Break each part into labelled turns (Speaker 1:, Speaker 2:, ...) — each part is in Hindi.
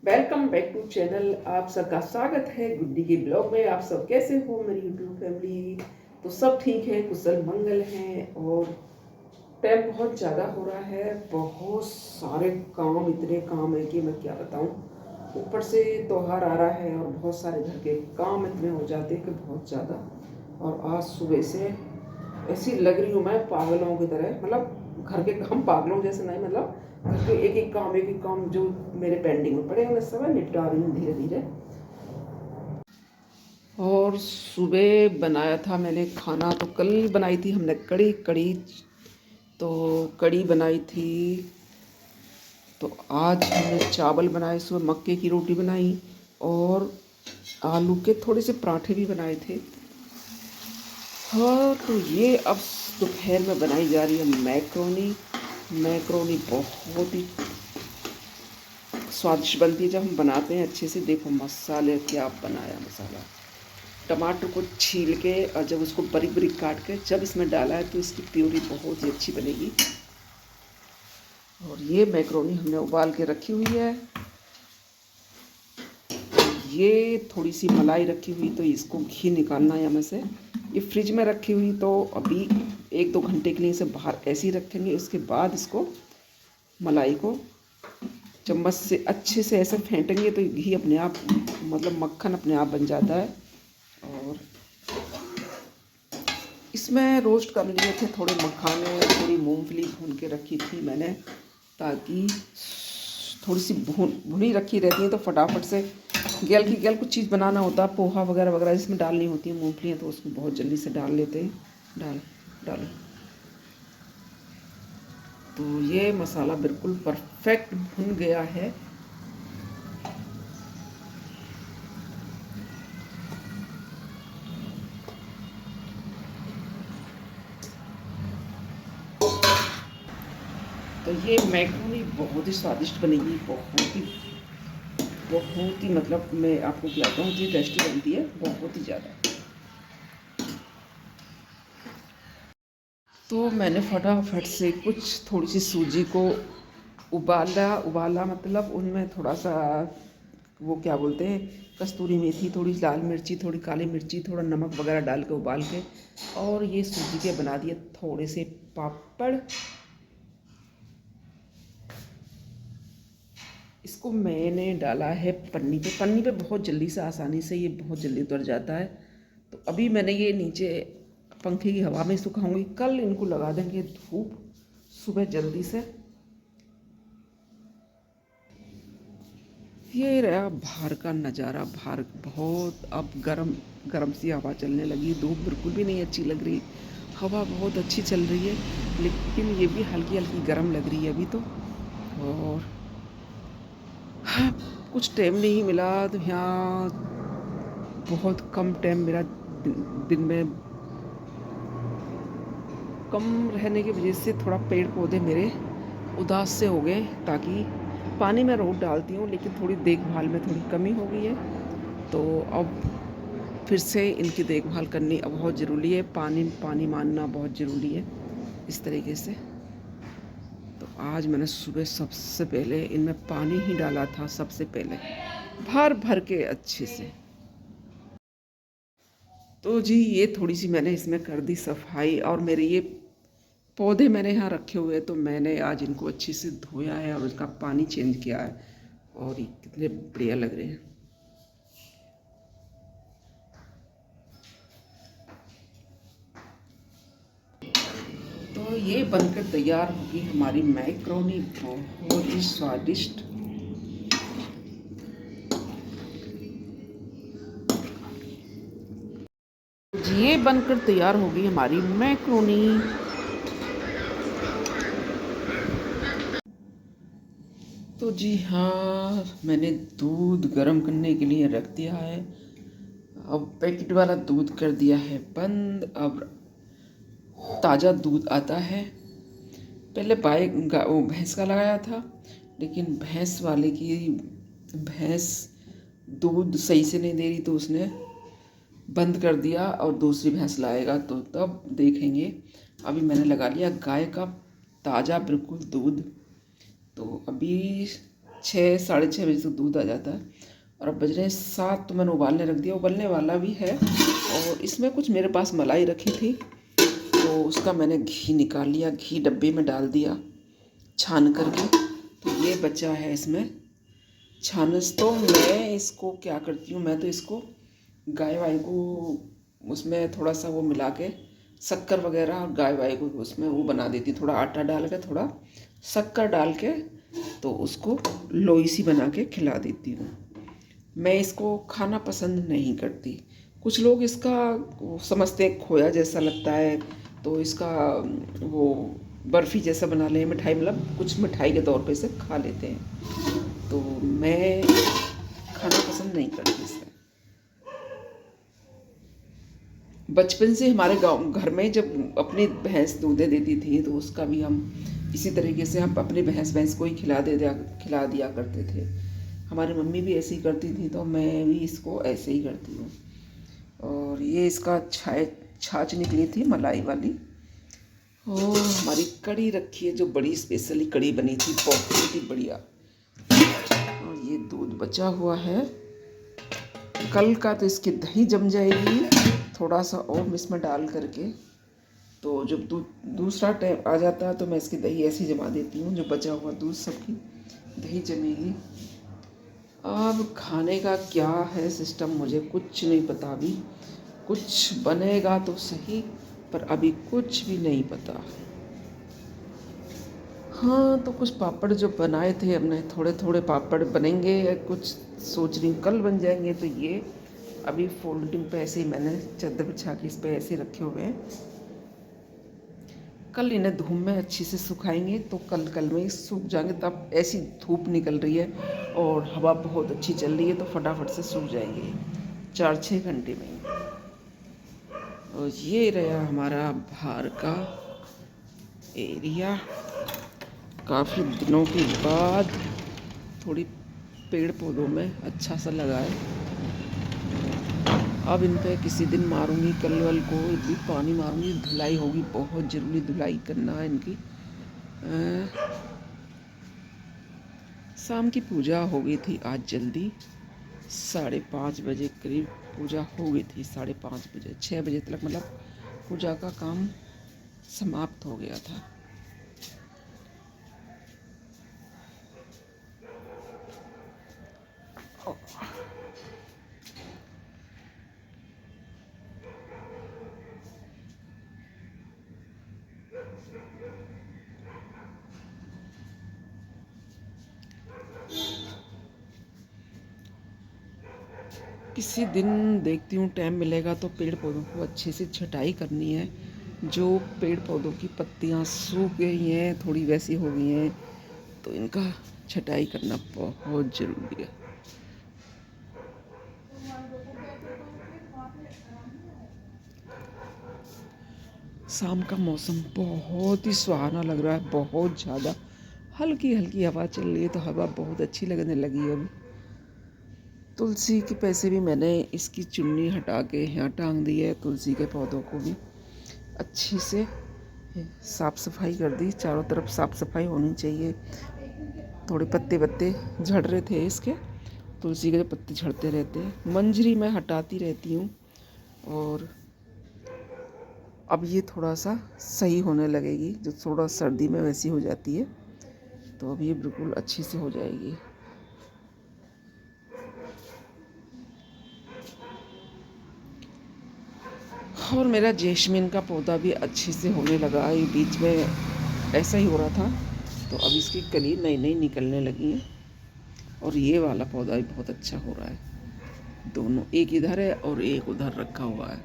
Speaker 1: Welcome back to channel. आप सबका स्वागत है गुड्डी के ब्लॉग में। आप सब कैसे हो मेरी यूट्यूब फैमिली? तो सब ठीक है, कुशल मंगल है। और टाइम बहुत ज़्यादा हो रहा है, बहुत सारे काम, इतने काम है कि मैं क्या बताऊं। ऊपर से त्योहार आ रहा है और बहुत सारे घर के काम इतने हो जाते हैं कि बहुत ज़्यादा। और आज सुबह से ऐसी लग रही हूँ मैं पागलों की तरह, मतलब घर के काम पागलों जैसे नहीं, मतलब घर के एक एक काम जो मेरे पेंडिंग में पड़े हैं मैं सब निपटा रही हूँ धीरे धीरे। और सुबह बनाया था मैंने खाना, तो कल बनाई थी हमने कड़ी कड़ी। तो कड़ी बनाई थी। तो आज हमने चावल बनाए, सुबह मक्के की रोटी बनाई और आलू के थोड़े से पराठे भी बनाए थे। हाँ, तो ये अब दोपहर में बनाई जा रही है मैक्रोनी। मैक्रोनी बहुत ही स्वादिष्ट बनती है जब हम बनाते हैं अच्छे से। देखो मसाले क्या बनाया, मसाला टमाटर को छील के और जब उसको बारीक बारीक काट के जब इसमें डाला है तो इसकी प्यूरी बहुत ही अच्छी बनेगी। और ये मैक्रोनी हमने उबाल के रखी हुई है। ये थोड़ी सी मलाई रखी हुई, तो इसको घी निकालना है यहाँ में से। ये फ्रिज में रखी हुई, तो अभी 1-2 घंटे के लिए इसे बाहर ऐसे ही रखेंगे। उसके बाद इसको मलाई को चम्मच से अच्छे से ऐसे फेंटेंगे तो घी अपने आप, मतलब मक्खन अपने आप बन जाता है। और इसमें रोस्ट कर लिए थे थोड़े मखाने, थोड़ी मूंगफली भून के रखी थी मैंने, ताकि थोड़ी सी भुनी रखी रहती है तो फटाफट से गैल कुछ चीज़ बनाना होता है, पोहा वगैरह वगैरह जिसमें डालनी होती है मूंगफलियाँ, तो उसको बहुत जल्दी से डाल लेते हैं। डालो। तो ये मसाला बिल्कुल परफेक्ट भुन गया है। तो ये मैक्रोनी बहुत ही स्वादिष्ट बनेगी, बहुत ही, मतलब मैं आपको क्या कहूँ, ये टेस्टी बनती है बहुत ही ज़्यादा। तो मैंने फटाफट से कुछ थोड़ी सी सूजी को उबाला मतलब उनमें थोड़ा सा वो क्या बोलते हैं, कस्तूरी मेथी, थोड़ी लाल मिर्ची, थोड़ी काली मिर्ची, थोड़ा नमक वगैरह डाल के उबाल के, और ये सूजी के बना दिए थोड़े से पापड़। इसको मैंने डाला है पन्नी पे बहुत जल्दी से, आसानी से ये बहुत जल्दी उतर जाता है। तो अभी मैंने ये नीचे पंखे की हवा में सुखाऊंगी, कल इनको लगा देंगे धूप सुबह जल्दी से। ये रहा बाहर का नज़ारा। बाहर बहुत अब गरम गरम सी हवा चलने लगी, धूप बिल्कुल भी नहीं अच्छी लग रही, हवा बहुत अच्छी चल रही है, लेकिन ये भी हल्की हल्की गर्म लग रही है अभी तो। और हाँ, कुछ टाइम नहीं मिला तो यहाँ बहुत कम टाइम मेरा दिन में कम रहने की वजह से थोड़ा पेड़ पौधे मेरे उदास से हो गए, ताकि पानी में रोज डालती हूँ लेकिन थोड़ी देखभाल में थोड़ी कमी हो गई है। तो अब फिर से इनकी देखभाल करनी अब बहुत ज़रूरी है, पानी मानना बहुत ज़रूरी है इस तरीके से। तो आज मैंने सुबह सबसे पहले इनमें पानी ही डाला था, सबसे पहले भर भर के अच्छे से। तो जी ये थोड़ी सी मैंने इसमें कर दी सफाई, और मेरे ये पौधे मैंने यहाँ रखे हुए हैं तो मैंने आज इनको अच्छे से धोया है और उसका पानी चेंज किया है, और ये कितने बढ़िया लग रहे हैं। तो ये बनकर तैयार होगी हमारी मैक्रोनी, बहुत ही स्वादिष्ट। ये बनकर तैयार होगी हमारी मैक्रोनी। तो जी हाँ, मैंने दूध गर्म करने के लिए रख दिया है। अब पैकेट वाला दूध कर दिया है बंद। अब ताज़ा दूध आता है। पहले वो भैंस का लगाया था, लेकिन भैंस दूध सही से नहीं दे रही, तो उसने बंद कर दिया और दूसरी भैंस लाएगा तो तब देखेंगे। अभी मैंने लगा लिया गाय का ताज़ा बिल्कुल दूध। तो अभी 6 साढ़े 6 बजे तक दूध आ जाता है। और अब बज रहे हैं 7, तो मैंने उबालने रख दिया, उबलने वाला भी है। और इसमें कुछ मेरे पास मलाई रखी थी, तो उसका मैंने घी निकाल लिया, घी डब्बे में डाल दिया छान करके। तो ये बचा है इसमें छानस। तो मैं इसको क्या करती हूँ, मैं तो इसको गाय वाय को उसमें थोड़ा सा वो मिला के शक्कर वगैरह, और गाय वाय को उसमें वो बना देती, थोड़ा आटा डाल के थोड़ा शक्कर डाल के, तो उसको लोई सी बना के खिला देती हूँ। मैं इसको खाना पसंद नहीं करती। कुछ लोग इसका समझते हैं खोया जैसा लगता है, तो इसका वो बर्फ़ी जैसा बना लें, मिठाई, मतलब कुछ मिठाई के तौर पे इसे खा लेते हैं। तो मैं खाना पसंद नहीं करती इसे। बचपन से हमारे गांव घर में जब अपनी भैंस दूधे देती थी, तो उसका भी हम इसी तरीके से हम अपनी भैंस को ही खिला दिया करते थे। हमारी मम्मी भी ऐसे ही करती थी, तो मैं भी इसको ऐसे ही करती हूँ। और ये इसका छाछ निकली थी मलाई वाली। और हमारी कड़ी रखी है, जो बड़ी स्पेशली कड़ी बनी थी, बहुत ही बढ़िया। और ये दूध बचा हुआ है कल का, तो इसकी दही जम जाएगी थोड़ा सा और इसमें डाल करके। तो जब दूसरा टाइम आ जाता है, तो मैं इसकी दही ऐसी जमा देती हूँ, जो बचा हुआ दूध सबकी दही जमेगी। अब खाने का क्या है सिस्टम, मुझे कुछ नहीं पता। अभी कुछ बनेगा तो सही, पर अभी कुछ भी नहीं पता। हाँ, तो कुछ पापड़ जो बनाए थे हमने, थोड़े थोड़े पापड़ बनेंगे, कुछ सोच रही हूँ कल बन जाएंगे। तो ये अभी फोल्डिंग पे ऐसे ही मैंने चादर बिछा के इस पे ऐसे रखे हुए हैं। कल इन्हें धूप में अच्छी से सुखाएंगे, तो कल में सूख जाएंगे। तब ऐसी धूप निकल रही है और हवा बहुत अच्छी चल रही है, तो फटाफट से सूख जाएंगे 4-6 घंटे में। और ये रहा हमारा बाहर का एरिया। काफ़ी दिनों के बाद थोड़ी पेड़ पौधों में अच्छा सा लगा है। अब इन पे किसी दिन मारूंगी, कल वल को भी पानी मारूंगी, धुलाई होगी, बहुत ज़रूरी धुलाई करना है इनकी। शाम की पूजा हो गई थी आज जल्दी, 5:30 बजे करीब पूजा हो गई थी। 5:30 बजे 6 बजे तक मतलब पूजा का काम समाप्त हो गया था। किसी दिन देखती हूँ टाइम मिलेगा तो पेड़ पौधों को अच्छे से छटाई करनी है। जो पेड़ पौधों की पत्तियाँ सूख गई हैं, थोड़ी वैसी हो गई हैं, तो इनका छटाई करना बहुत ज़रूरी है। शाम का मौसम बहुत ही सुहाना लग रहा है, बहुत ज़्यादा। हल्की हल्की हवा चल रही है, तो हवा बहुत अच्छी लगने लगी है अभी। तुलसी के पैसे भी मैंने इसकी चुन्नी हटा के यहाँ टांग दी है। तुलसी के पौधों को भी अच्छी से साफ़ सफाई कर दी, चारों तरफ साफ़ सफाई होनी चाहिए। थोड़े पत्ते झड़ रहे थे इसके, तुलसी के पत्ते झड़ते रहते हैं। मंजरी मैं हटाती रहती हूँ, और अब ये थोड़ा सा सही होने लगेगी, जो थोड़ा सर्दी में वैसी हो जाती है, तो अब ये बिल्कुल अच्छी से हो जाएगी। और मेरा जैस्मिन का पौधा भी अच्छे से होने लगा। ये बीच में ऐसा ही हो रहा था, तो अब इसकी कली नई नई निकलने लगी है। और ये वाला पौधा भी बहुत अच्छा हो रहा है। दोनों, एक इधर है और एक उधर रखा हुआ है।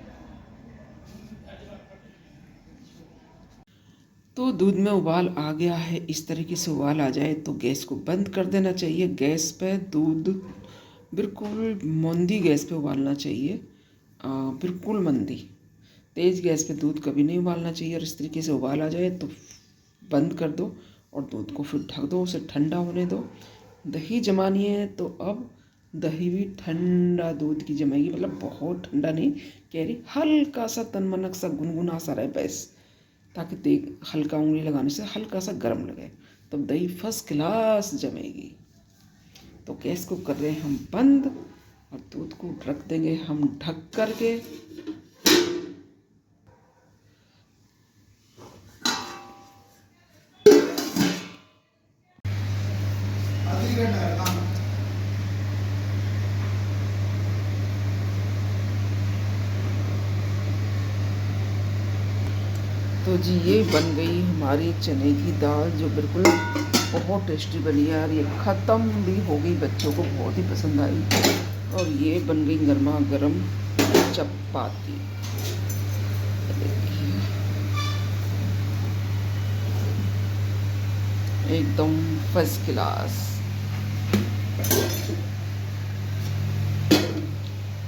Speaker 1: तो दूध में उबाल आ गया है। इस तरीके से उबाल आ जाए तो गैस को बंद कर देना चाहिए। गैस पे दूध बिल्कुल मंदी गैस पे उबालना चाहिए, बिल्कुल मंदी। तेज़ गैस पे दूध कभी नहीं उबालना चाहिए। और इस तरीके से उबाल आ जाए तो बंद कर दो, और दूध को फिर ढक दो, उसे ठंडा होने दो। दही जमानी है, तो अब दही भी ठंडा दूध की जमेगी, मतलब बहुत ठंडा नहीं कह रही, हल्का सा तनमनक सा गुनगुना सा रहे बस, ताकि हल्का उंगली लगाने से हल्का सा गर्म लगे, तब दही फर्स्ट क्लास जमेगी। तो गैस को कर रहे हैं हम बंद और दूध को रख देंगे हम ढक करके। तो जी ये बन गई हमारी चने की दाल, जो बिल्कुल बहुत टेस्टी बनी है और ये ख़त्म भी हो गई, बच्चों को बहुत ही पसंद आई। और ये बन गई गर्मा गर्म चपाती, एकदम फर्स्ट क्लास।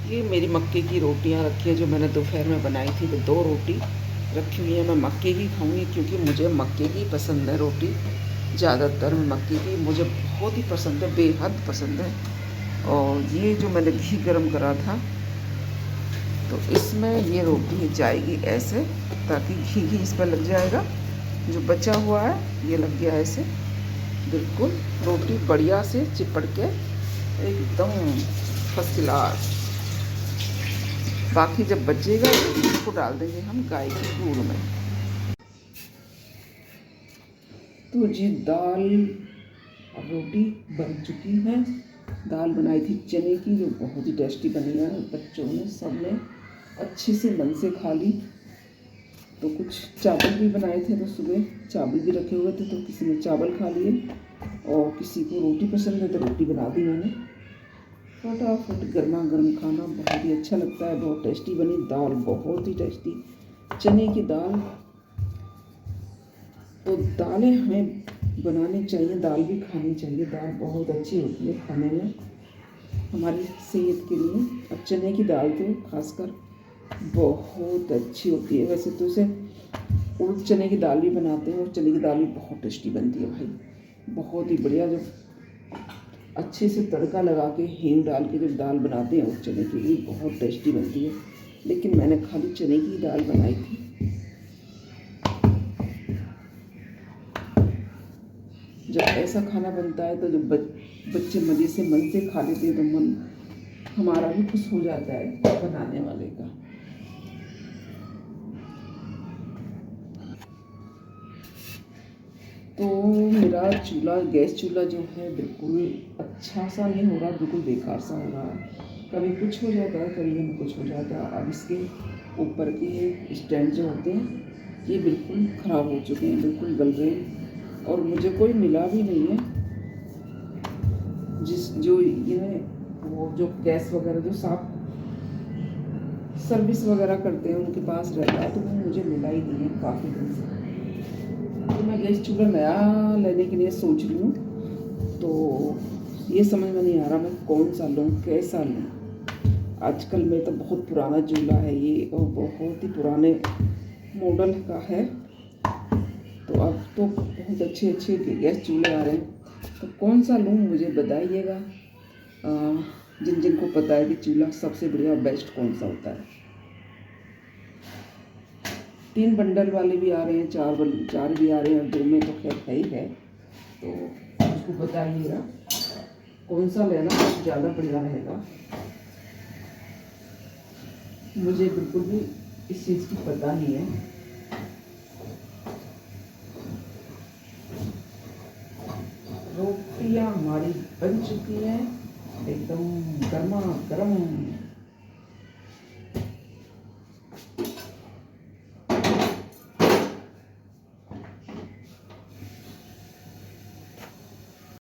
Speaker 1: ये मेरी मक्के की रोटियां रखी है जो मैंने दोपहर में बनाई थी, तो 2 रोटी रखी हुई है। मैं मक्के की खाऊंगी क्योंकि मुझे मक्के की पसंद है रोटी, ज़्यादातर मक्के की मुझे बहुत ही पसंद है, बेहद पसंद है। और ये जो मैंने घी गरम करा था, तो इसमें ये रोटी जाएगी ऐसे, ताकि घी इस पर लग जाएगा। जो बचा हुआ है ये लग गया ऐसे, बिल्कुल रोटी बढ़िया से चिपड़ के एकदम फर्स्ट क्लास। बाकी जब बचेगा तो इसको डाल देंगे हम गाय के दूध में। तो जी दाल और रोटी बन चुकी है। दाल बनाई थी चने की जो बहुत ही टेस्टी बनी है, बच्चों ने सबने अच्छे से मन से खा ली। तो कुछ चावल भी बनाए थे, तो सुबह चावल भी रखे हुए थे, तो किसी ने चावल खा लिए और किसी को रोटी पसंद है तो रोटी बना दी मैंने। फटाफट गर्मा गर्म खाना बहुत ही अच्छा लगता है, बहुत टेस्टी बनी दाल, बहुत ही टेस्टी चने की दाल। तो दालें हमें बनानी चाहिए, दाल भी खानी चाहिए, दाल बहुत अच्छी होती है खाने में हमारी सेहत के लिए। अब चने की दाल तो खासकर बहुत अच्छी होती है। वैसे तो उसे उड़द चने की दाल भी बनाते हैं और चने की दाल भी बहुत टेस्टी बनती है भाई, बहुत ही बढ़िया। जो अच्छे से तड़का लगा के हींग डाल के जब दाल बनाते हैं उड़द चने की, भी बहुत टेस्टी बनती है। लेकिन मैंने खाली चने की दाल बनाई थी। जब ऐसा खाना बनता है तो जब बच्चे मज़े से मन से खा लेते हैं तो मन हमारा भी खुश हो जाता है बनाने वाले का। तो मेरा चूल्हा, गैस चूल्हा जो है बिल्कुल अच्छा सा नहीं हो रहा, बिल्कुल बेकार सा हो रहा है। कभी कुछ हो जाता है, कभी हमें कुछ हो जाता है। अब इसके ऊपर के स्टैंड जो होते हैं ये बिल्कुल ख़राब हो चुके हैं, बिल्कुल गल गए और मुझे कोई मिला भी नहीं है जो ये वो जो गैस वगैरह जो साफ सर्विस वगैरह करते हैं उनके पास रहता है, तो वो मुझे मिला ही नहीं है काफ़ी दिन से। तो मैं गैस चूल्हा नया लेने के लिए सोच रही हूँ, तो ये समझ में नहीं आ रहा मैं कौन सा लूँ, कैसा लूँ। आजकल में तो बहुत पुराना चूल्हा है ये, और बहुत ही पुराने मॉडल का है। तो अब तो बहुत अच्छे अच्छे गैस चूल्हे आ रहे हैं, तो कौन सा लूँ मुझे बताइएगा। जिन जिनको पता है कि चूल्हा सबसे बढ़िया बेस्ट कौन सा होता है। 3 बंडल वाले भी आ रहे हैं, 4 भी आ रहे हैं, 2 में तो खैर है ही है। तो उसको बताइएगा कौन सा लेना ज़्यादा बढ़िया रहेगा। मुझे बिल्कुल भी इस चीज़ की पता नहीं है। रोटियां हमारी बन चुकी हैं, एकदम गर्मा गर्म।